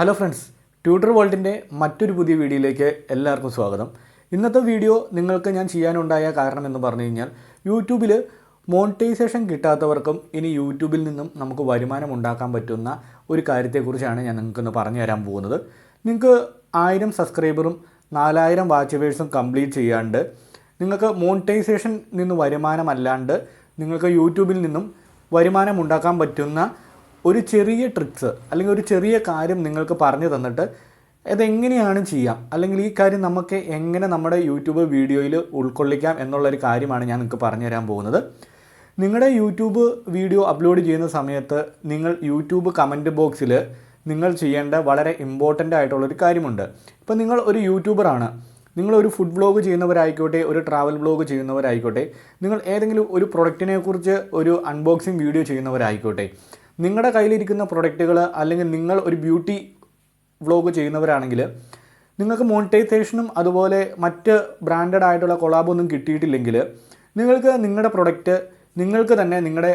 Hello friends, ട്യൂട്ടർവോൾട്ടിൻ്റെ മറ്റൊരു പുതിയ വീഡിയോയിലേക്ക് എല്ലാവർക്കും സ്വാഗതം. ഇന്നത്തെ വീഡിയോ നിങ്ങൾക്ക് ഞാൻ ചെയ്യാനുണ്ടായ കാരണം എന്ന് പറഞ്ഞു കഴിഞ്ഞാൽ, യൂട്യൂബിൽ മോണിറ്റൈസേഷൻ കിട്ടാത്തവർക്കും ഇനി യൂട്യൂബിൽ നിന്നും നമുക്ക് വരുമാനം ഉണ്ടാക്കാൻ പറ്റുന്ന ഒരു കാര്യത്തെക്കുറിച്ചാണ് ഞാൻ നിങ്ങൾക്കൊന്ന് പറഞ്ഞു തരാൻ പോകുന്നത്. നിങ്ങൾക്ക് 1000 സബ്സ്ക്രൈബറും 4000 വാച്ച് അവേഴ്സും കംപ്ലീറ്റ് ചെയ്യാണ്ട് നിങ്ങൾക്ക് മോണിറ്റൈസേഷൻ നിന്ന് വരുമാനമല്ലാണ്ട് നിങ്ങൾക്ക് യൂട്യൂബിൽ നിന്നും വരുമാനം ഉണ്ടാക്കാൻ പറ്റുന്ന ഒരു ചെറിയ ട്രിക്സ് അല്ലെങ്കിൽ ഒരു ചെറിയ കാര്യം നിങ്ങൾക്ക് പറഞ്ഞു തന്നിട്ട് അതെങ്ങനെയാണ് ചെയ്യാം, അല്ലെങ്കിൽ ഈ കാര്യം നമുക്ക് എങ്ങനെ നമ്മുടെ യൂട്യൂബ് വീഡിയോയിൽ ഉൾക്കൊള്ളിക്കാം എന്നുള്ളൊരു കാര്യമാണ് ഞാൻ നിങ്ങൾക്ക് പറഞ്ഞു തരാൻ പോകുന്നത്. നിങ്ങളുടെ യൂട്യൂബ് വീഡിയോ അപ്ലോഡ് ചെയ്യുന്ന സമയത്ത് നിങ്ങൾ യൂട്യൂബ് കമൻറ്റ് ബോക്സിൽ നിങ്ങൾ ചെയ്യേണ്ട വളരെ ഇമ്പോർട്ടൻ്റ് ആയിട്ടുള്ളൊരു കാര്യമുണ്ട്. ഇപ്പോൾ നിങ്ങൾ ഒരു യൂട്യൂബറാണ്, നിങ്ങളൊരു ഫുഡ് വ്ളോഗ് ചെയ്യുന്നവരായിക്കോട്ടെ, ഒരു ട്രാവൽ വ്ളോഗ് ചെയ്യുന്നവരായിക്കോട്ടെ, നിങ്ങൾ ഏതെങ്കിലും ഒരു പ്രൊഡക്റ്റിനെക്കുറിച്ച് ഒരു അൺബോക്സിങ് വീഡിയോ ചെയ്യുന്നവരായിക്കോട്ടെ, നിങ്ങളുടെ കയ്യിലിരിക്കുന്ന പ്രൊഡക്റ്റുകൾ അല്ലെങ്കിൽ നിങ്ങൾ ഒരു ബ്യൂട്ടി വ്ളോഗ് ചെയ്യുന്നവരാണെങ്കിൽ നിങ്ങൾക്ക് മോണിറ്റൈസേഷനും അതുപോലെ മറ്റ് ബ്രാൻഡഡ് ആയിട്ടുള്ള കൊളാബൊന്നും കിട്ടിയിട്ടില്ലെങ്കിൽ നിങ്ങൾക്ക് നിങ്ങളുടെ പ്രൊഡക്റ്റ് നിങ്ങൾക്ക് തന്നെ നിങ്ങളുടെ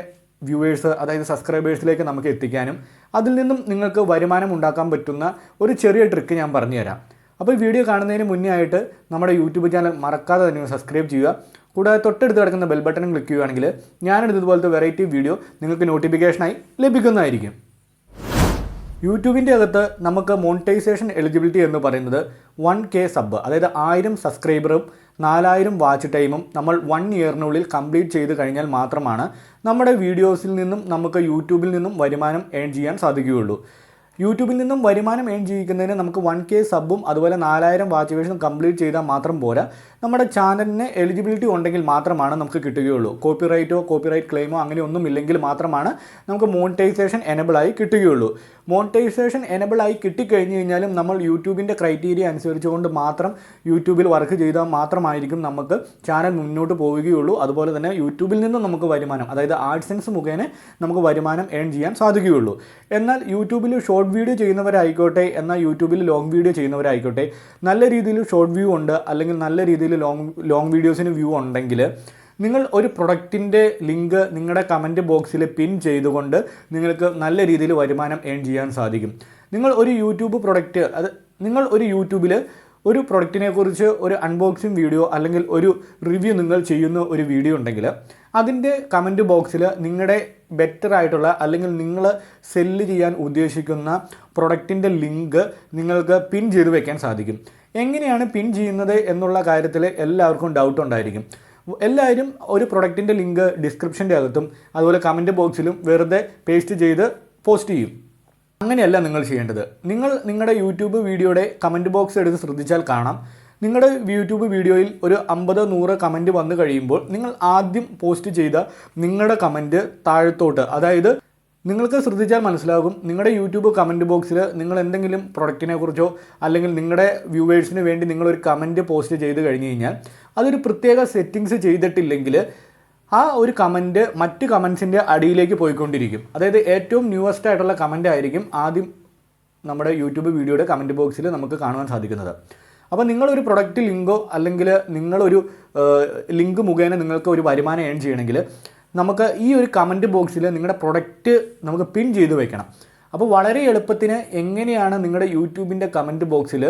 വ്യൂവേഴ്സ്, അതായത് സബ്സ്ക്രൈബേഴ്സിലേക്ക് നമുക്ക് എത്തിക്കാനും അതിൽ നിന്നും നിങ്ങൾക്ക് വരുമാനം ഉണ്ടാക്കാൻ പറ്റുന്ന ഒരു ചെറിയ ട്രിക്ക് ഞാൻ പറഞ്ഞുതരാം. അപ്പോൾ ഈ വീഡിയോ കാണുന്നതിന് മുന്നേ ആയിട്ട് നമ്മുടെ യൂട്യൂബ് ചാനൽ മറക്കാതെ തന്നെ സബ്സ്ക്രൈബ് ചെയ്യുക. കൂടാതെ തൊട്ടടുത്ത് കിടക്കുന്ന ബെൽ ബട്ടൺ ക്ലിക്ക് ചെയ്യുകയാണെങ്കിൽ ഞാനിത് ഇതുപോലത്തെ വെറൈറ്റി വീഡിയോ നിങ്ങൾക്ക് നോട്ടിഫിക്കേഷനായി ലഭിക്കുന്നതായിരിക്കും. യൂട്യൂബിൻ്റെ അകത്ത് നമുക്ക് മോണിറ്റൈസേഷൻ എലിജിബിലിറ്റി എന്ന് പറയുന്നത് 1K സബ്, അതായത് 1000 സബ്സ്ക്രൈബറും 4000 വാച്ച് ടൈമും നമ്മൾ 1 ഇയറിനുള്ളിൽ കംപ്ലീറ്റ് ചെയ്ത് കഴിഞ്ഞാൽ മാത്രമാണ് നമ്മുടെ വീഡിയോസിൽ നിന്നും നമുക്ക് യൂട്യൂബിൽ നിന്നും വരുമാനം ഏൺ ചെയ്യാൻ സാധിക്കുകയുള്ളൂ. യൂട്യൂബിൽ നിന്നും വരുമാനം ഏൺ ചെയ്യിക്കുന്നതിന് നമുക്ക് 1K സബ്ബും അതുപോലെ 4000 വാച്ച് അവേഴ്സും കംപ്ലീറ്റ് ചെയ്താൽ മാത്രം പോരാ, നമ്മുടെ ചാനലിന് എലിജിബിലിറ്റി ഉണ്ടെങ്കിൽ മാത്രമാണ് നമുക്ക് കിട്ടുകയുള്ളൂ. കോപ്പിറൈറ്റ് ക്ലെയിമോ അങ്ങനെ ഒന്നും ഇല്ലെങ്കിൽ മാത്രമാണ് നമുക്ക് മോണിറ്റൈസേഷൻ എനബിളായി കിട്ടുകയുള്ളൂ. മോണിറ്റൈസേഷൻ എനബിളായി കിട്ടിക്കഴിഞ്ഞ് കഴിഞ്ഞാലും നമ്മൾ യൂട്യൂബിൻ്റെ ക്രൈറ്റീരിയ അനുസരിച്ചുകൊണ്ട് മാത്രം യൂട്യൂബിൽ വർക്ക് ചെയ്താൽ മാത്രമായിരിക്കും നമുക്ക് ചാനൽ മുന്നോട്ട് പോവുകയുള്ളൂ. അതുപോലെ തന്നെ യൂട്യൂബിൽ നിന്നും നമുക്ക് വരുമാനം, അതായത് ആഡ്സെൻസ് മുഖേന നമുക്ക് വരുമാനം ഏൺ ചെയ്യാൻ സാധിക്കുകയുള്ളൂ. എന്നാൽ യൂട്യൂബിൽ ഷോർട്ട് വീഡിയോ ചെയ്യുന്നവരായിക്കോട്ടെ, എന്നാൽ യൂട്യൂബിൽ ലോങ് വീഡിയോ ചെയ്യുന്നവരായിക്കോട്ടെ, നല്ല രീതിയിൽ ഷോർട്ട് വ്യൂ ഉണ്ട് അല്ലെങ്കിൽ നല്ല രീതിയിൽ ലോങ് വീഡിയോസിന് വ്യൂ ഉണ്ടെങ്കിൽ നിങ്ങൾ ഒരു പ്രൊഡക്റ്റിൻ്റെ ലിങ്ക് നിങ്ങളുടെ കമൻറ്റ് ബോക്സിൽ പിൻ ചെയ്തുകൊണ്ട് നിങ്ങൾക്ക് നല്ല രീതിയിൽ വരുമാനം ഏൺ ചെയ്യാൻ സാധിക്കും. നിങ്ങൾ ഒരു യൂട്യൂബിൽ ഒരു പ്രൊഡക്റ്റിനെക്കുറിച്ച് ഒരു അൺബോക്സിങ് വീഡിയോ അല്ലെങ്കിൽ ഒരു റിവ്യൂ നിങ്ങൾ ചെയ്യുന്ന ഒരു വീഡിയോ ഉണ്ടെങ്കിൽ അതിൻ്റെ കമൻറ്റ് ബോക്സിൽ നിങ്ങളുടെ ബെറ്റർ ആയിട്ടുള്ള അല്ലെങ്കിൽ നിങ്ങൾ സെല്ല് ചെയ്യാൻ ഉദ്ദേശിക്കുന്ന പ്രൊഡക്റ്റിൻ്റെ ലിങ്ക് നിങ്ങൾക്ക് പിൻ ചെയ്ത് വെക്കാൻ സാധിക്കും. എങ്ങനെയാണ് പിൻ ചെയ്യുന്നത് എന്നുള്ള കാര്യത്തിൽ എല്ലാവർക്കും ഡൗട്ട് ഉണ്ടായിരിക്കും. എല്ലാവരും ഒരു പ്രൊഡക്റ്റിൻ്റെ ലിങ്ക് ഡിസ്ക്രിപ്ഷൻ്റെ അകത്തും അതുപോലെ കമൻറ്റ് ബോക്സിലും വെറുതെ പേസ്റ്റ് ചെയ്ത് പോസ്റ്റ് ചെയ്യും. അങ്ങനെയല്ല നിങ്ങൾ ചെയ്യേണ്ടത്. നിങ്ങൾ നിങ്ങളുടെ യൂട്യൂബ് വീഡിയോയുടെ കമൻറ്റ് ബോക്സ് എടുത്ത് ശ്രദ്ധിച്ചാൽ കാണാം, നിങ്ങളുടെ യൂട്യൂബ് വീഡിയോയിൽ ഒരു 50-100 കമൻറ്റ് വന്നു കഴിയുമ്പോൾ നിങ്ങൾ ആദ്യം പോസ്റ്റ് ചെയ്ത നിങ്ങളുടെ കമൻറ്റ് താഴത്തോട്ട്, അതായത് നിങ്ങൾക്ക് ശ്രദ്ധിച്ചാൽ മനസ്സിലാകും, നിങ്ങളുടെ യൂട്യൂബ് കമൻറ്റ് ബോക്സിൽ നിങ്ങൾ എന്തെങ്കിലും പ്രൊഡക്റ്റിനെ കുറിച്ചോ അല്ലെങ്കിൽ നിങ്ങളുടെ വ്യൂവേഴ്സിന് വേണ്ടി നിങ്ങളൊരു കമൻറ്റ് പോസ്റ്റ് ചെയ്ത് കഴിഞ്ഞ് കഴിഞ്ഞാൽ അതൊരു പ്രത്യേക സെറ്റിങ്സ് ചെയ്തിട്ടില്ലെങ്കിൽ ആ ഒരു കമൻറ്റ് മറ്റ് കമൻസിൻ്റെ അടിയിലേക്ക് പോയിക്കൊണ്ടിരിക്കും. അതായത് ഏറ്റവും ന്യൂവസ്റ്റ് ആയിട്ടുള്ള കമൻ്റ് ആയിരിക്കും ആദ്യം നമ്മുടെ യൂട്യൂബ് വീഡിയോയുടെ കമൻറ്റ് ബോക്സിൽ നമുക്ക് കാണുവാൻ സാധിക്കുന്നത്. അപ്പോൾ നിങ്ങളൊരു പ്രൊഡക്റ്റ് ലിങ്കോ അല്ലെങ്കിൽ നിങ്ങളൊരു ലിങ്ക് മുഖേന നിങ്ങൾക്ക് ഒരു വരുമാനം ഏൺ ചെയ്യണമെങ്കിൽ നമുക്ക് ഈ ഒരു കമൻറ്റ് ബോക്സിൽ നിങ്ങളുടെ പ്രൊഡക്റ്റ് നമുക്ക് പിൻ ചെയ്ത് വെക്കണം. അപ്പോൾ വളരെ എളുപ്പത്തിന് എങ്ങനെയാണ് നിങ്ങളുടെ യൂട്യൂബിൻ്റെ കമൻറ്റ് ബോക്സിൽ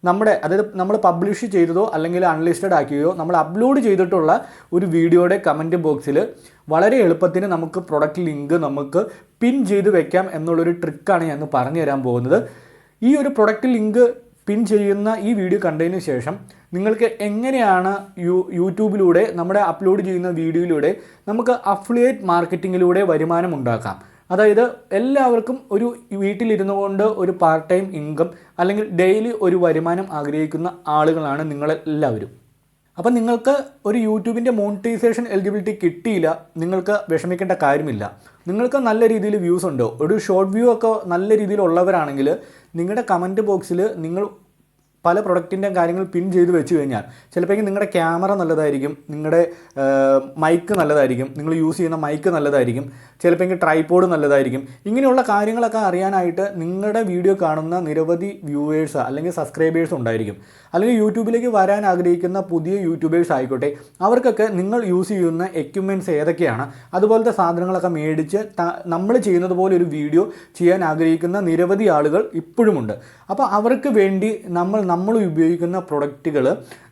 അതായത് നമ്മൾ പബ്ലിഷ് ചെയ്തതോ അല്ലെങ്കിൽ അൺലിസ്റ്റഡ് ആക്കിയോ നമ്മൾ അപ്ലോഡ് ചെയ്തിട്ടുള്ള ഒരു വീഡിയോയുടെ കമൻറ്റ് ബോക്സിൽ വളരെ എളുപ്പത്തിന് നമുക്ക് പ്രൊഡക്റ്റ് ലിങ്ക് നമുക്ക് പിൻ ചെയ്ത് വെക്കാം എന്നുള്ളൊരു ട്രിക്കാണ് ഞാൻ പറഞ്ഞു തരാൻ പോകുന്നത്. ഈ ഒരു പ്രൊഡക്റ്റ് ലിങ്ക് പിൻ ചെയ്യുന്ന ഈ വീഡിയോ കണ്ടതിന് ശേഷം നിങ്ങൾക്ക് എങ്ങനെയാണ് യൂട്യൂബിലൂടെ നമ്മുടെ അപ്ലോഡ് ചെയ്യുന്ന വീഡിയോയിലൂടെ നമുക്ക് അഫിലിയേറ്റ് മാർക്കറ്റിങ്ങിലൂടെ വരുമാനം ഉണ്ടാക്കാം. അതായത് എല്ലാവർക്കും ഒരു വീട്ടിലിരുന്നു കൊണ്ട് ഒരു പാർട്ട് ടൈം ഇൻകം അല്ലെങ്കിൽ ഡെയിലി ഒരു വരുമാനം ആഗ്രഹിക്കുന്ന ആളുകളാണ് നിങ്ങളെല്ലാവരും. അപ്പം നിങ്ങൾക്ക് ഒരു യൂട്യൂബിൻ്റെ മോണിറ്റൈസേഷൻ എലിജിബിലിറ്റി കിട്ടിയില്ല, നിങ്ങൾക്ക് വിഷമിക്കേണ്ട കാര്യമില്ല. നിങ്ങൾക്ക് നല്ല രീതിയിൽ വ്യൂസ് ഉണ്ടോ, ഒരു ഷോർട്ട് വ്യൂ ഒക്കെ നല്ല രീതിയിലുള്ളവരാണെങ്കിൽ നിങ്ങളുടെ കമൻറ്റ് ബോക്സിൽ നിങ്ങൾ പല പ്രൊഡക്റ്റിൻ്റെ കാര്യങ്ങൾ പിൻ ചെയ്ത് വെച്ച് കഴിഞ്ഞാൽ ചിലപ്പോൾ നിങ്ങളുടെ ക്യാമറ നല്ലതായിരിക്കും, നിങ്ങളുടെ മൈക്ക് നല്ലതായിരിക്കും, നിങ്ങൾ യൂസ് ചെയ്യുന്ന മൈക്ക് നല്ലതായിരിക്കും, ചിലപ്പോൾ ട്രൈപോഡ് നല്ലതായിരിക്കും. ഇങ്ങനെയുള്ള കാര്യങ്ങളൊക്കെ അറിയാനായിട്ട് നിങ്ങളുടെ വീഡിയോ കാണുന്ന നിരവധി വ്യൂവേഴ്സ് അല്ലെങ്കിൽ സബ്സ്ക്രൈബേഴ്സ് ഉണ്ടായിരിക്കും. അല്ലെങ്കിൽ യൂട്യൂബിലേക്ക് വരാൻ ആഗ്രഹിക്കുന്ന പുതിയ യൂട്യൂബേഴ്സ് ആയിക്കോട്ടെ, അവർക്കൊക്കെ നിങ്ങൾ യൂസ് ചെയ്യുന്ന എക്യുപ്മെൻറ്റ്സ് ഏതൊക്കെയാണ്, അതുപോലത്തെ സാധനങ്ങളൊക്കെ മേടിച്ച് നമ്മൾ ചെയ്യുന്നത് പോലെ ഒരു വീഡിയോ ചെയ്യാൻ ആഗ്രഹിക്കുന്ന നിരവധി ആളുകൾ ഇപ്പോഴുമുണ്ട്. അപ്പോൾ അവർക്ക് വേണ്ടി നമ്മൾ ഉപയോഗിക്കുന്ന പ്രൊഡക്റ്റുകൾ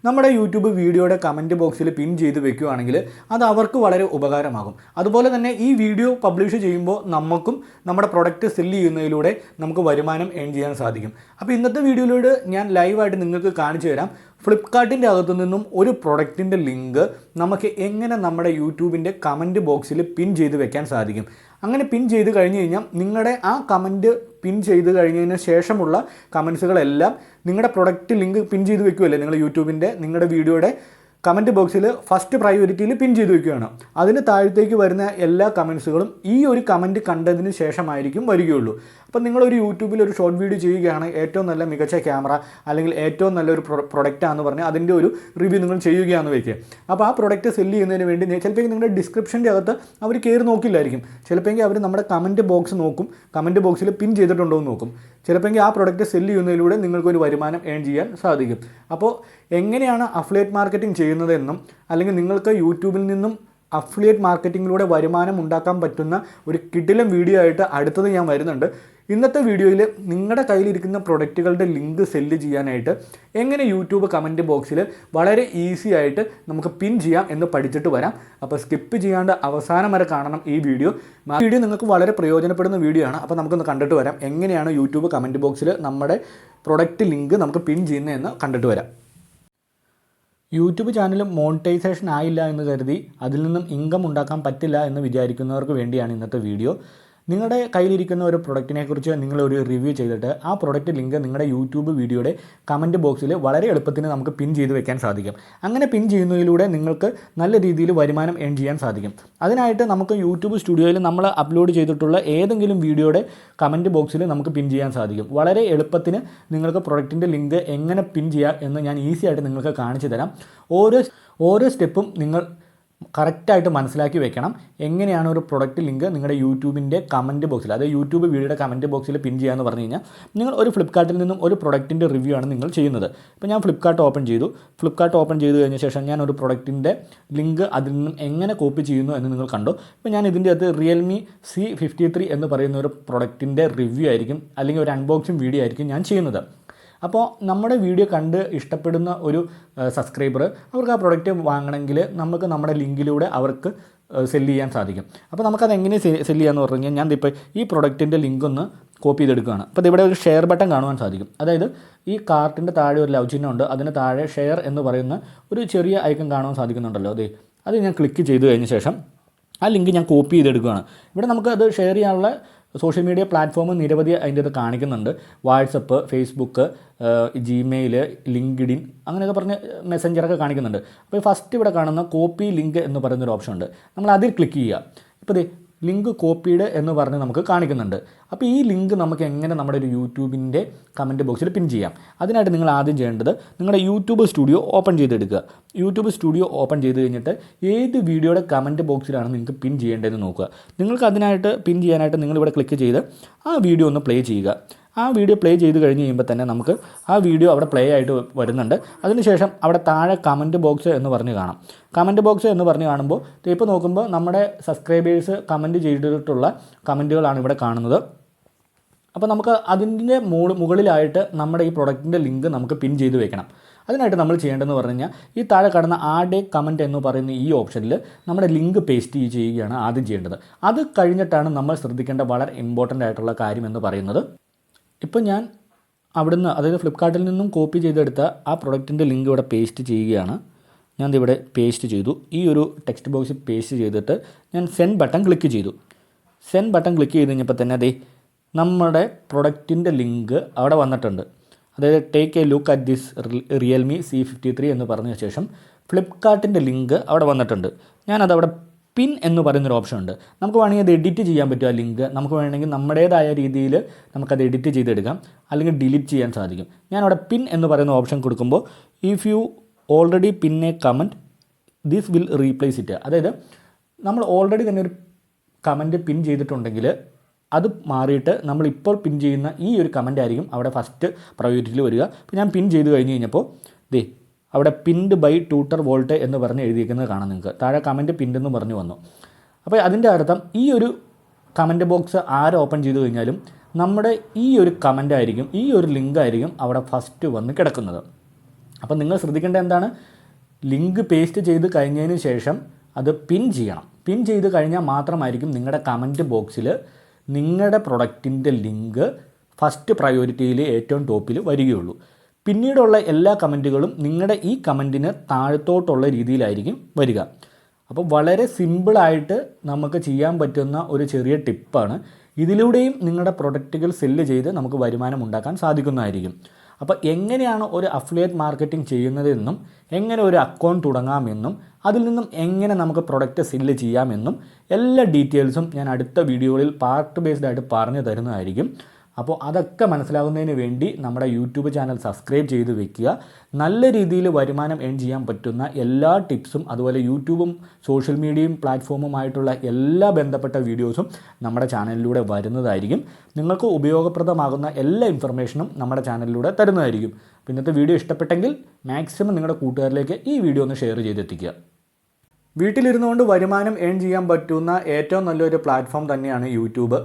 നമ്മുടെ യൂട്യൂബ് വീഡിയോയുടെ കമൻറ്റ് ബോക്സിൽ പിൻ ചെയ്ത് വെക്കുകയാണെങ്കിൽ അത് അവർക്ക് വളരെ ഉപകാരമാകും. അതുപോലെ തന്നെ ഈ വീഡിയോ പബ്ലിഷ് ചെയ്യുമ്പോൾ നമുക്കും നമ്മുടെ പ്രൊഡക്റ്റ് സെല്ല് ചെയ്യുന്നതിലൂടെ നമുക്ക് വരുമാനം ഏൺ ചെയ്യാൻ സാധിക്കും. അപ്പോൾ ഇന്നത്തെ വീഡിയോയിലൂടെ ഞാൻ ലൈവായിട്ട് നിങ്ങൾക്ക് കാണിച്ചു തരാം ഫ്ലിപ്കാർട്ടിൻ്റെ അകത്തു നിന്നും ഒരു പ്രൊഡക്റ്റിൻ്റെ ലിങ്ക് നമുക്ക് എങ്ങനെ നമ്മുടെ യൂട്യൂബിൻ്റെ കമൻറ്റ് ബോക്സിൽ പിൻ ചെയ്ത് വെക്കാൻ സാധിക്കും. അങ്ങനെ പിൻ ചെയ്ത് കഴിഞ്ഞ് കഴിഞ്ഞാൽ നിങ്ങളുടെ ആ കമൻറ്റ് പിൻ ചെയ്ത് കഴിഞ്ഞതിന് ശേഷമുള്ള കമൻസുകളെല്ലാം നിങ്ങളുടെ പ്രൊഡക്റ്റ് ലിങ്ക് പിൻ ചെയ്ത് വെക്കുമല്ലേ, നിങ്ങൾ യൂട്യൂബിൻ്റെ നിങ്ങളുടെ വീഡിയോയുടെ കമൻറ്റ് ബോക്സിൽ ഫസ്റ്റ് പ്രയോറിറ്റിയിൽ പിൻ ചെയ്ത് വെക്കുകയാണ്. അതിന് താഴത്തേക്ക് വരുന്ന എല്ലാ കമൻസുകളും ഈ ഒരു കമൻറ്റ് കണ്ടതിന് ശേഷമായിരിക്കും വരികയുള്ളൂ. അപ്പോൾ നിങ്ങളൊരു യൂട്യൂബിൽ ഒരു ഷോർട്ട് വീഡിയോ ചെയ്യുകയാണ്, ഏറ്റവും നല്ല മികച്ച ക്യാമറ അല്ലെങ്കിൽ ഏറ്റവും നല്ലൊരു പ്രൊഡക്റ്റാണെന്ന് പറഞ്ഞാൽ അതിൻ്റെ ഒരു റിവ്യൂ നിങ്ങൾ ചെയ്യുകയാണെന്ന് വയ്ക്കുക. അപ്പോൾ ആ പ്രൊഡക്റ്റ് സെല്ല് ചെയ്യുന്നതിന് വേണ്ടി ചിലപ്പോൾ നിങ്ങളുടെ ഡിസ്ക്രിപ്ഷൻ്റെ അകത്ത് അവർ കയറി നോക്കില്ലായിരിക്കും. ചിലപ്പോൾ അവർ നമ്മുടെ കമൻറ്റ് ബോക്സ് നോക്കും, കമൻറ്റ് ബോക്സിൽ പിൻ ചെയ്തിട്ടുണ്ടോ എന്ന് നോക്കും. ചിലപ്പോൾ ആ പ്രൊഡക്റ്റ് സെല്ല് ചെയ്യുന്നതിലൂടെ നിങ്ങൾക്കൊരു വരുമാനം ഏൺ ചെയ്യാൻ സാധിക്കും. അപ്പോൾ എങ്ങനെയാണ് അഫിലിയേറ്റ് മാർക്കറ്റിംഗ് ചെയ്യുന്നതെന്നും അല്ലെങ്കിൽ നിങ്ങൾക്ക് യൂട്യൂബിൽ നിന്നും അഫിലിയേറ്റ് മാർക്കറ്റിങ്ങിലൂടെ വരുമാനം ഉണ്ടാക്കാൻ പറ്റുന്ന ഒരു കിടിലൻ വീഡിയോ ആയിട്ട് അടുത്തത് ഞാൻ വരുന്നുണ്ട്. ഇന്നത്തെ വീഡിയോയിൽ നിങ്ങളുടെ കയ്യിലിരിക്കുന്ന പ്രൊഡക്റ്റുകളുടെ ലിങ്ക് സെല്ല് ചെയ്യാനായിട്ട് എങ്ങനെ യൂട്യൂബ് കമൻറ്റ് ബോക്സിൽ വളരെ ഈസി ആയിട്ട് നമുക്ക് പിൻ ചെയ്യാം എന്ന് പഠിച്ചിട്ട് വരാം. അപ്പോൾ സ്കിപ്പ് ചെയ്യാണ്ട് അവസാനം വരെ കാണണം ഈ വീഡിയോ. നിങ്ങൾക്ക് വളരെ പ്രയോജനപ്പെടുന്ന വീഡിയോ ആണ്. അപ്പോൾ നമുക്കൊന്ന് കണ്ടിട്ട് വരാം എങ്ങനെയാണ് യൂട്യൂബ് കമൻറ്റ് ബോക്സിൽ നമ്മുടെ പ്രൊഡക്റ്റ് ലിങ്ക് നമുക്ക് പിൻ ചെയ്യുന്നതെന്ന് കണ്ടിട്ട് വരാം. യൂട്യൂബ് ചാനൽ മോണിറ്റൈസേഷൻ ആയില്ല എന്ന് കരുതി അതിൽ നിന്നും ഇൻകം ഉണ്ടാക്കാൻ പറ്റില്ല എന്ന് വിചാരിക്കുന്നവർക്ക് വേണ്ടിയാണ് ഇന്നത്തെ വീഡിയോ. നിങ്ങളുടെ കയ്യിലിരിക്കുന്ന ഒരു പ്രൊഡക്റ്റിനെക്കുറിച്ച് നിങ്ങളൊരു റിവ്യൂ ചെയ്തിട്ട് ആ പ്രൊഡക്റ്റ് ലിങ്ക് നിങ്ങളുടെ യൂട്യൂബ് വീഡിയോയുടെ കമൻറ്റ് ബോക്സിൽ വളരെ എളുപ്പത്തിന് നമുക്ക് പിൻ ചെയ്ത് വെക്കാൻ സാധിക്കും. അങ്ങനെ പിൻ ചെയ്യുന്നതിലൂടെ നിങ്ങൾക്ക് നല്ല രീതിയിൽ വരുമാനം ഏൺ ചെയ്യാൻ സാധിക്കും. അതിനായിട്ട് നമുക്ക് യൂട്യൂബ് സ്റ്റുഡിയോയിൽ നമ്മൾ അപ്ലോഡ് ചെയ്തിട്ടുള്ള ഏതെങ്കിലും വീഡിയോയുടെ കമൻറ്റ് ബോക്സിൽ നമുക്ക് പിൻ ചെയ്യാൻ സാധിക്കും. വളരെ എളുപ്പത്തിന് നിങ്ങൾക്ക് പ്രൊഡക്റ്റിൻ്റെ ലിങ്ക് എങ്ങനെ പിൻ ചെയ്യാം എന്ന് ഞാൻ ഈസി ആയിട്ട് നിങ്ങൾക്ക് കാണിച്ചു തരാം. ഓരോ സ്റ്റെപ്പും നിങ്ങൾ കറക്റ്റായിട്ട് മനസ്സിലാക്കി വെക്കണം. എങ്ങനെയാണ് ഒരു പ്രൊഡക്റ്റ് ലിങ്ക് നിങ്ങളുടെ യൂട്യൂബിൻ്റെ കമൻറ്റ് ബോക്സിൽ, അതായത് യൂട്യൂബ് വീഡിയോയുടെ കമൻറ്റ് ബോക്സിൽ പിൻ ചെയ്യാമെന്ന് പറഞ്ഞു കഴിഞ്ഞാൽ നിങ്ങൾ ഒരു ഫ്ലിപ്കാർട്ടിൽ നിന്നും ഒരു പ്രൊഡക്റ്റിൻ്റെ റിവ്യൂ ആണ് നിങ്ങൾ ചെയ്യുന്നത്. ഇപ്പോൾ ഞാൻ ഫ്ലിപ്കാർട്ട് ഓപ്പൺ ചെയ്ത് കഴിഞ്ഞ ശേഷം ഞാൻ ഒരു പ്രൊഡക്റ്റിൻ്റെ ലിങ്ക് അതിൽ നിന്നും എങ്ങനെ കോപ്പി ചെയ്യുന്നു എന്ന് നിങ്ങൾ കണ്ടു. ഇപ്പോൾ ഞാൻ ഇതിൻ്റെ അകത്ത് റിയൽമി C53 എന്ന് പറയുന്ന ഒരു പ്രൊഡക്റ്റിൻ്റെ റിവ്യൂ ആയിരിക്കും അല്ലെങ്കിൽ ഒരു അൺബോക്സിങ് വീഡിയോ ആയിരിക്കും ഞാൻ ചെയ്യുന്നത്. അപ്പോൾ നമ്മുടെ വീഡിയോ കണ്ട് ഇഷ്ടപ്പെടുന്ന ഒരു സബ്സ്ക്രൈബർ അവർക്ക് ആ പ്രൊഡക്റ്റ് വാങ്ങണമെങ്കിൽ നമുക്ക് നമ്മുടെ ലിങ്കിലൂടെ അവർക്ക് സെല്ല് ചെയ്യാൻ സാധിക്കും. അപ്പോൾ നമുക്കത് എങ്ങനെ സെല്ല് ചെയ്യാമെന്ന് പറഞ്ഞു കഴിഞ്ഞാൽ ഞാൻ ഇപ്പോൾ ഈ പ്രൊഡക്റ്റിൻ്റെ ലിങ്ക് ഒന്ന് കോപ്പി ചെയ്തെടുക്കുകയാണ്. അപ്പോൾ ഇവിടെ ഒരു ഷെയർ ബട്ടൺ കാണുവാൻ സാധിക്കും. അതായത് ഈ കാർട്ടിൻ്റെ താഴെ ഒരു ലവ് ചിഹ്നം ഉണ്ട്, അതിന് താഴെ ഷെയർ എന്ന് പറയുന്ന ഒരു ചെറിയ ഐക്കൺ കാണുവാൻ സാധിക്കുന്നുണ്ടല്ലോ. അത് ഞാൻ ക്ലിക്ക് ചെയ്ത് കഴിഞ്ഞ ശേഷം ആ ലിങ്ക് ഞാൻ കോപ്പി ചെയ്തെടുക്കുകയാണ്. ഇവിടെ നമുക്ക് അത് ഷെയർ ചെയ്യാനുള്ള സോഷ്യൽ മീഡിയ പ്ലാറ്റ്ഫോം നിരവധി അതിൻ്റെ അത് കാണിക്കുന്നുണ്ട്. വാട്സപ്പ്, ഫേസ്ബുക്ക്, ജിമെയിൽ, ലിങ്ക്ഡിൻ അങ്ങനെയൊക്കെ പറഞ്ഞ് മെസ്സഞ്ചറൊക്കെ കാണിക്കുന്നുണ്ട്. അപ്പോൾ ഫസ്റ്റ് ഇവിടെ കാണുന്ന കോപ്പി ലിങ്ക് എന്ന് പറയുന്നൊരു ഓപ്ഷൻ ഉണ്ട്. നമ്മൾ അതിൽ ക്ലിക്ക് ചെയ്യുക. ഇപ്പോൾ ലിങ്ക് കോപ്പീഡ് എന്ന് പറഞ്ഞ് നമുക്ക് കാണിക്കുന്നുണ്ട്. അപ്പോൾ ഈ ലിങ്ക് നമുക്ക് എങ്ങനെ നമ്മുടെ ഒരു യൂട്യൂബിൻ്റെ കമൻറ്റ് ബോക്സിൽ പിൻ ചെയ്യാം. അതിനായിട്ട് നിങ്ങൾ ആദ്യം ചെയ്യേണ്ടത് നിങ്ങളുടെ യൂട്യൂബ് സ്റ്റുഡിയോ ഓപ്പൺ ചെയ്തെടുക്കുക. യൂട്യൂബ് സ്റ്റുഡിയോ ഓപ്പൺ ചെയ്ത് കഴിഞ്ഞിട്ട് ഏത് വീഡിയോയുടെ കമൻറ്റ് ബോക്സിലാണ് നിങ്ങൾക്ക് പിൻ ചെയ്യേണ്ടതെന്ന് നോക്കുക. നിങ്ങൾക്ക് അതിനായിട്ട് പിൻ ചെയ്യാനായിട്ട് നിങ്ങളിവിടെ ക്ലിക്ക് ചെയ്ത് ആ വീഡിയോ ഒന്ന് പ്ലേ ചെയ്യുക. ആ വീഡിയോ പ്ലേ ചെയ്ത് കഴിഞ്ഞ് കഴിയുമ്പോൾ തന്നെ നമുക്ക് ആ വീഡിയോ അവിടെ പ്ലേ ആയിട്ട് വരുന്നുണ്ട്. അതിനുശേഷം അവിടെ താഴെ കമൻറ്റ് ബോക്സ് എന്ന് പറഞ്ഞ് കാണാം. കമൻറ്റ് ബോക്സ് എന്ന് പറഞ്ഞ് കാണുമ്പോൾ ഇപ്പോൾ നോക്കുമ്പോൾ നമ്മുടെ സബ്സ്ക്രൈബേഴ്സ് കമൻറ്റ് ചെയ്തിട്ടുള്ള കമൻറ്റുകളാണ് ഇവിടെ കാണുന്നത്. അപ്പോൾ നമുക്ക് അതിൻ്റെ മുകളിലായിട്ട് നമ്മുടെ ഈ പ്രൊഡക്റ്റിൻ്റെ ലിങ്ക് നമുക്ക് പിൻ ചെയ്ത് വെക്കണം. അതിനായിട്ട് നമ്മൾ ചെയ്യേണ്ടതെന്ന് പറഞ്ഞു കഴിഞ്ഞാൽ ഈ താഴെ കാണുന്ന ആഡ് കമൻറ്റ് എന്ന് പറയുന്ന ഈ ഓപ്ഷനിൽ നമ്മുടെ ലിങ്ക് പേസ്റ്റ് ചെയ്യുകയാണ് ആദ്യം ചെയ്യേണ്ടത്. അത് കഴിഞ്ഞിട്ടാണ് നമ്മൾ ശ്രദ്ധിക്കേണ്ട വളരെ ഇമ്പോർട്ടൻ്റ് ആയിട്ടുള്ള കാര്യം എന്ന് പറയുന്നത്. ഇപ്പോൾ ഞാൻ അവിടുന്ന്, അതായത് ഫ്ലിപ്കാർട്ടിൽ നിന്നും കോപ്പി ചെയ്തെടുത്ത ആ പ്രൊഡക്റ്റിൻ്റെ ലിങ്ക് ഇവിടെ പേസ്റ്റ് ചെയ്യുകയാണ്. ഞാൻ ഇവിടെ പേസ്റ്റ് ചെയ്തു. ഈ ഒരു ടെക്സ്റ്റ് ബോക്സിൽ പേസ്റ്റ് ചെയ്തിട്ട് ഞാൻ സെൻഡ് ബട്ടൺ ക്ലിക്ക് ചെയ്തു. സെൻഡ് ബട്ടൺ ക്ലിക്ക് ചെയ്ത് കഴിഞ്ഞപ്പോൾ തന്നെ നമ്മുടെ പ്രൊഡക്റ്റിൻ്റെ ലിങ്ക് അവിടെ വന്നിട്ടുണ്ട്. അതായത് take A look at this Realme C53 എന്ന് പറഞ്ഞ ശേഷം ഫ്ലിപ്കാർട്ടിൻ്റെ ലിങ്ക് അവിടെ വന്നിട്ടുണ്ട്. ഞാനതവിടെ പിൻ എന്ന് പറയുന്നൊരു ഓപ്ഷൻ ഉണ്ട്. നമുക്ക് വേണമെങ്കിൽ അത് എഡിറ്റ് ചെയ്യാൻ പറ്റും. ആ ലിങ്ക് നമുക്ക് വേണമെങ്കിൽ നമ്മുടേതായ രീതിയിൽ നമുക്കത് എഡിറ്റ് ചെയ്തെടുക്കാം, അല്ലെങ്കിൽ ഡിലീറ്റ് ചെയ്യാൻ സാധിക്കും. ഞാനവിടെ പിൻ എന്ന് പറയുന്ന ഓപ്ഷൻ കൊടുക്കുമ്പോൾ if you already pin A comment this will replace it. അതായത് നമ്മൾ ഓൾറെഡി തന്നെ ഒരു കമൻറ്റ് പിൻ ചെയ്തിട്ടുണ്ടെങ്കിൽ അത് മാറിയിട്ട് നമ്മളിപ്പോൾ പിൻ ചെയ്യുന്ന ഈ ഒരു കമൻ്റ് ആയിരിക്കും അവിടെ ഫസ്റ്റ് പ്രയോറിറ്റിയിൽ വരിക. അപ്പോൾ ഞാൻ പിൻ ചെയ്ത് കഴിഞ്ഞ് കഴിഞ്ഞപ്പോൾ അവിടെ പിൻഡ് ബൈ TutorVault എന്ന് പറഞ്ഞ് എഴുതിയിരിക്കുന്നത് കാണാം. നിങ്ങൾക്ക് താഴെ കമൻറ്റ് പിൻഡ് എന്ന് പറഞ്ഞു വന്നു. അപ്പോൾ അതിൻ്റെ അർത്ഥം ഈ ഒരു കമൻറ്റ് ബോക്സ് ആര് ഓപ്പൺ ചെയ്ത് കഴിഞ്ഞാലും നമ്മുടെ ഈ ഒരു കമൻ്റ് ആയിരിക്കും, ഈ ഒരു ലിങ്ക് ആയിരിക്കും അവിടെ ഫസ്റ്റ് വന്ന് കിടക്കുന്നത്. അപ്പോൾ നിങ്ങൾ ശ്രദ്ധിക്കേണ്ട എന്താണ്, ലിങ്ക് പേസ്റ്റ് ചെയ്ത് കഴിഞ്ഞതിന് ശേഷം അത് പിൻ ചെയ്യണം. പിൻ ചെയ്ത് കഴിഞ്ഞാൽ മാത്രമായിരിക്കും നിങ്ങളുടെ കമൻറ്റ് ബോക്സിൽ നിങ്ങളുടെ പ്രൊഡക്റ്റിൻ്റെ ലിങ്ക് ഫസ്റ്റ് പ്രയോറിറ്റിയിൽ ഏറ്റവും ടോപ്പിൽ വരികയുള്ളൂ. പിന്നീടുള്ള എല്ലാ കമൻറ്റുകളും നിങ്ങളുടെ ഈ കമൻറ്റിന് താഴത്തോട്ടുള്ള രീതിയിലായിരിക്കും വരിക. അപ്പോൾ വളരെ സിമ്പിളായിട്ട് നമുക്ക് ചെയ്യാൻ പറ്റുന്ന ഒരു ചെറിയ ടിപ്പാണ്. ഇതിലൂടെയും നിങ്ങളുടെ പ്രൊഡക്റ്റുകൾ സെല്ല് ചെയ്ത് നമുക്ക് വരുമാനം ഉണ്ടാക്കാൻ സാധിക്കുന്നതായിരിക്കും. അപ്പോൾ എങ്ങനെയാണ് ഒരു അഫിലിയേറ്റ് മാർക്കറ്റിംഗ് ചെയ്യുന്നതെന്നും എങ്ങനെ ഒരു അക്കൗണ്ട് തുടങ്ങാമെന്നും അതിൽ നിന്നും എങ്ങനെ നമുക്ക് പ്രൊഡക്റ്റ് സെല്ല് ചെയ്യാമെന്നും എല്ലാ ഡീറ്റെയിൽസും ഞാൻ അടുത്ത വീഡിയോകളിൽ പാർട്ട് ബേസ്ഡ് ആയിട്ട് പറഞ്ഞു തരുന്നതായിരിക്കും. അപ്പോൾ അതൊക്കെ മനസ്സിലാകുന്നതിന് വേണ്ടി നമ്മുടെ യൂട്യൂബ് ചാനൽ സബ്സ്ക്രൈബ് ചെയ്ത് വെക്കുക. നല്ല രീതിയിൽ വരുമാനം ഏൺ ചെയ്യാൻ പറ്റുന്ന എല്ലാ ടിപ്സും അതുപോലെ യൂട്യൂബും സോഷ്യൽ മീഡിയയും പ്ലാറ്റ്ഫോമുമായിട്ടുള്ള എല്ലാ ബന്ധപ്പെട്ട വീഡിയോസും നമ്മുടെ ചാനലിലൂടെ വരുന്നതായിരിക്കും. നിങ്ങൾക്ക് ഉപയോഗപ്രദമാകുന്ന എല്ലാ ഇൻഫർമേഷനും നമ്മുടെ ചാനലിലൂടെ തരുന്നതായിരിക്കും. അപ്പോൾ ഇന്നത്തെ വീഡിയോ ഇഷ്ടപ്പെട്ടെങ്കിൽ മാക്സിമം നിങ്ങളുടെ കൂട്ടുകാരിലേക്ക് ഈ വീഡിയോ ഒന്ന് ഷെയർ ചെയ്തെത്തിക്കുക. വീട്ടിലിരുന്നുകൊണ്ട് വരുമാനം ഏൺ ചെയ്യാൻ പറ്റുന്ന ഏറ്റവും നല്ലൊരു പ്ലാറ്റ്ഫോം തന്നെയാണ് യൂട്യൂബ്.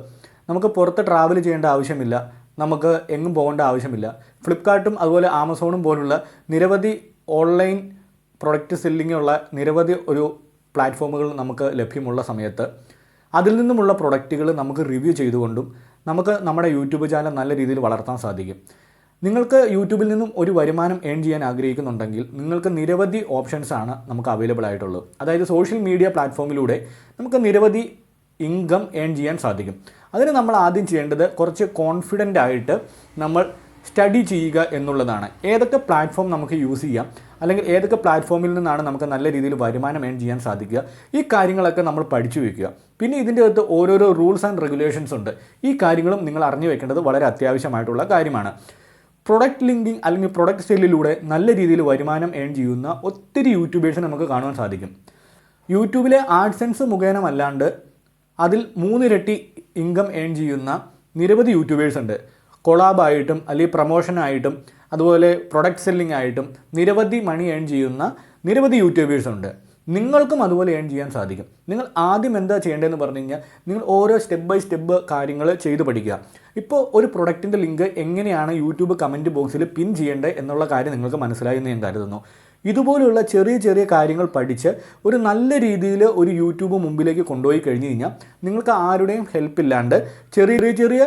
നമുക്ക് പുറത്ത് ട്രാവൽ ചെയ്യേണ്ട ആവശ്യമില്ല, നമുക്ക് എങ്ങും പോകേണ്ട ആവശ്യമില്ല. ഫ്ലിപ്കാർട്ടും അതുപോലെ ആമസോണും പോലുള്ള നിരവധി ഓൺലൈൻ പ്രൊഡക്റ്റ് സെല്ലിങ്ങുള്ള നിരവധി ഒരു പ്ലാറ്റ്ഫോമുകൾ നമുക്ക് ലഭ്യമുള്ള സമയത്ത് അതിൽ നിന്നുമുള്ള പ്രൊഡക്റ്റുകൾ നമുക്ക് റിവ്യൂ ചെയ്തുകൊണ്ടും നമുക്ക് നമ്മുടെ യൂട്യൂബ് ചാനൽ നല്ല രീതിയിൽ വളർത്താൻ സാധിക്കും. നിങ്ങൾക്ക് യൂട്യൂബിൽ നിന്നും ഒരു വരുമാനം ഏൺ ചെയ്യാൻ ആഗ്രഹിക്കുന്നുണ്ടെങ്കിൽ നിങ്ങൾക്ക് നിരവധി ഓപ്ഷൻസാണ് നമുക്ക് അവൈലബിൾ ആയിട്ടുള്ളത്. അതായത് സോഷ്യൽ മീഡിയ പ്ലാറ്റ്ഫോമിലൂടെ നമുക്ക് നിരവധി ഇൻകം ഏൺ ചെയ്യാൻ സാധിക്കും. അതിന് നമ്മൾ ആദ്യം ചെയ്യേണ്ടത് കുറച്ച് കോൺഫിഡൻ്റ് ആയിട്ട് നമ്മൾ സ്റ്റഡി ചെയ്യുക എന്നുള്ളതാണ്. ഏതൊക്കെ പ്ലാറ്റ്ഫോം നമുക്ക് യൂസ് ചെയ്യാം, അല്ലെങ്കിൽ ഏതൊക്കെ പ്ലാറ്റ്ഫോമിൽ നിന്നാണ് നമുക്ക് നല്ല രീതിയിൽ വരുമാനം ഏൺ ചെയ്യാൻ സാധിക്കുക, ഈ കാര്യങ്ങളൊക്കെ നമ്മൾ പഠിച്ചു വയ്ക്കുക. പിന്നെ ഇതിൻ്റെ അകത്ത് ഓരോരോ റൂൾസ് ആൻഡ് റെഗുലേഷൻസ് ഉണ്ട്. ഈ കാര്യങ്ങളും നിങ്ങൾ അറിഞ്ഞു വെക്കേണ്ടത് വളരെ അത്യാവശ്യമായിട്ടുള്ള കാര്യമാണ്. പ്രൊഡക്റ്റ് ലിങ്കിങ് അല്ലെങ്കിൽ പ്രൊഡക്റ്റ് സെല്ലിലൂടെ നല്ല രീതിയിൽ വരുമാനം ഏൺ ചെയ്യുന്ന ഒത്തിരി യൂട്യൂബേഴ്സിനെ നമുക്ക് കാണുവാൻ സാധിക്കും. യൂട്യൂബിലെ ആഡ്സെൻസ് മുഖേനമല്ലാണ്ട് അതിൽ 3 ഇരട്ടി ഇൻകം ഏൺ ചെയ്യുന്ന നിരവധി യൂട്യൂബേഴ്സ് ഉണ്ട്. കൊളാബായിട്ടും അല്ലെങ്കിൽ പ്രൊമോഷനായിട്ടും അതുപോലെ പ്രൊഡക്റ്റ് സെല്ലിംഗ് ആയിട്ടും നിരവധി മണി ഏൺ ചെയ്യുന്ന നിരവധി യൂട്യൂബേഴ്സ് ഉണ്ട്. നിങ്ങൾക്കും അതുപോലെ ഏൺ ചെയ്യാൻ സാധിക്കും. നിങ്ങൾ ആദ്യം എന്താ ചെയ്യേണ്ടതെന്ന് പറഞ്ഞു കഴിഞ്ഞാൽ നിങ്ങൾ ഓരോ സ്റ്റെപ്പ് ബൈ സ്റ്റെപ്പ് കാര്യങ്ങൾ ചെയ്ത് പഠിക്കുക. ഇപ്പോൾ ഒരു പ്രൊഡക്റ്റിൻ്റെ ലിങ്ക് എങ്ങനെയാണ് യൂട്യൂബ് കമൻറ്റ് ബോക്സിൽ പിൻ ചെയ്യേണ്ടത് എന്നുള്ള കാര്യം നിങ്ങൾക്ക് മനസ്സിലായി എന്ന് ഞാൻ കരുതുന്നു. ഇതുപോലുള്ള ചെറിയ ചെറിയ കാര്യങ്ങൾ പഠിച്ച് ഒരു നല്ല രീതിയിൽ ഒരു യൂട്യൂബ് മുമ്പിലേക്ക് കൊണ്ടുപോയി കഴിഞ്ഞ് കഴിഞ്ഞാൽ നിങ്ങൾക്ക് ആരുടെയും ഹെൽപ്പില്ലാണ്ട് ചെറിയ ചെറിയ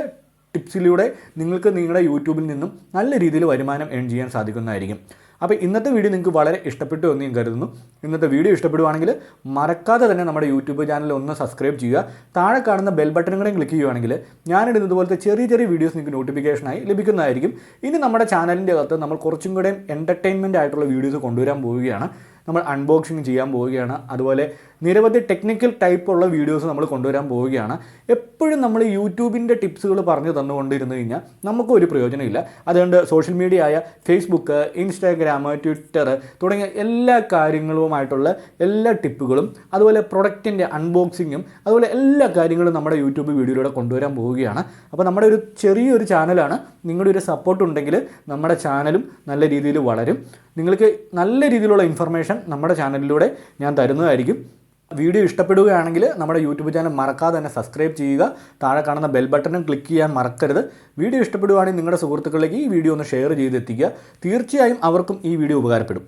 ടിപ്സിലൂടെ നിങ്ങൾക്ക് നിങ്ങളുടെ യൂട്യൂബിൽ നിന്നും നല്ല രീതിയിൽ വരുമാനം ഏൺ ചെയ്യാൻ സാധിക്കുന്നതായിരിക്കും. അപ്പോൾ ഇന്നത്തെ വീഡിയോ നിങ്ങൾക്ക് വളരെ ഇഷ്ടപ്പെട്ടു എന്ന് ഞാൻ കരുതുന്നു. ഇന്നത്തെ വീഡിയോ ഇഷ്ടപ്പെടുവാണെങ്കിൽ മറക്കാതെ തന്നെ നമ്മുടെ യൂട്യൂബ് ചാനൽ ഒന്ന് സബ്സ്ക്രൈബ് ചെയ്യുക. താഴെ കാണുന്ന ബെൽ ബട്ടണും കൂടെ ക്ലിക്ക് ചെയ്യുവാണെങ്കിൽ ഞാനിടുന്നത് പോലത്തെ ചെറിയ ചെറിയ വീഡിയോസ് നിങ്ങൾക്ക് നോട്ടിഫിക്കേഷനായി ലഭിക്കുന്നതായിരിക്കും. ഇനി നമ്മുടെ ചാനലിൻ്റെ അകത്ത് നമ്മൾ കുറച്ചും കൂടെ എൻ്റർടൈൻമെൻറ്റ് ആയിട്ടുള്ള വീഡിയോസ് കൊണ്ടുവരാൻ പോവുകയാണ്. നമ്മൾ അൺബോക്സിങ് ചെയ്യാൻ പോവുകയാണ്. അതുപോലെ നിരവധി ടെക്നിക്കൽ ടൈപ്പുള്ള വീഡിയോസ് നമ്മൾ കൊണ്ടുവരാൻ പോവുകയാണ്. എപ്പോഴും നമ്മൾ യൂട്യൂബിൻ്റെ ടിപ്സുകൾ പറഞ്ഞു തന്നുകൊണ്ടിരുന്നു കഴിഞ്ഞാൽ നമുക്കൊരു പ്രയോജനമില്ല. അതുകൊണ്ട് സോഷ്യൽ മീഡിയ ആയ ഫേസ്ബുക്ക്, ഇൻസ്റ്റാഗ്രാം, ട്വിറ്റർ തുടങ്ങിയ എല്ലാ കാര്യങ്ങളുമായിട്ടുള്ള എല്ലാ ടിപ്പുകളും അതുപോലെ പ്രൊഡക്റ്റിൻ്റെ അൺബോക്സിങ്ങും അതുപോലെ എല്ലാ കാര്യങ്ങളും നമ്മുടെ യൂട്യൂബ് വീഡിയോയിലൂടെ കൊണ്ടുവരാൻ പോവുകയാണ്. അപ്പോൾ നമ്മുടെ ഒരു ചെറിയൊരു ചാനലാണ്. നിങ്ങളുടെ ഒരു സപ്പോർട്ട് ഉണ്ടെങ്കിൽ നമ്മുടെ ചാനലും നല്ല രീതിയിൽ വളരും. നിങ്ങൾക്ക് നല്ല രീതിയിലുള്ള ഇൻഫർമേഷൻ നമ്മുടെ ചാനലിലൂടെ ഞാൻ തരുന്നതായിരിക്കും. വീഡിയോ ഇഷ്ടപ്പെടുകയാണെങ്കിൽ നമ്മുടെ യൂട്യൂബ് ചാനൽ മറക്കാതെ തന്നെ സബ്സ്ക്രൈബ് ചെയ്യുക. താഴെ കാണുന്ന ബെൽ ബട്ടണും ക്ലിക്ക് ചെയ്യാൻ മറക്കരുത്. വീഡിയോ ഇഷ്ടപ്പെടുകയാണെങ്കിൽ നിങ്ങളുടെ സുഹൃത്തുക്കളിലേക്ക് ഈ വീഡിയോ ഒന്ന് ഷെയർ ചെയ്തെത്തിക്കുക. തീർച്ചയായും അവർക്കും ഈ വീഡിയോ ഉപകാരപ്പെടും.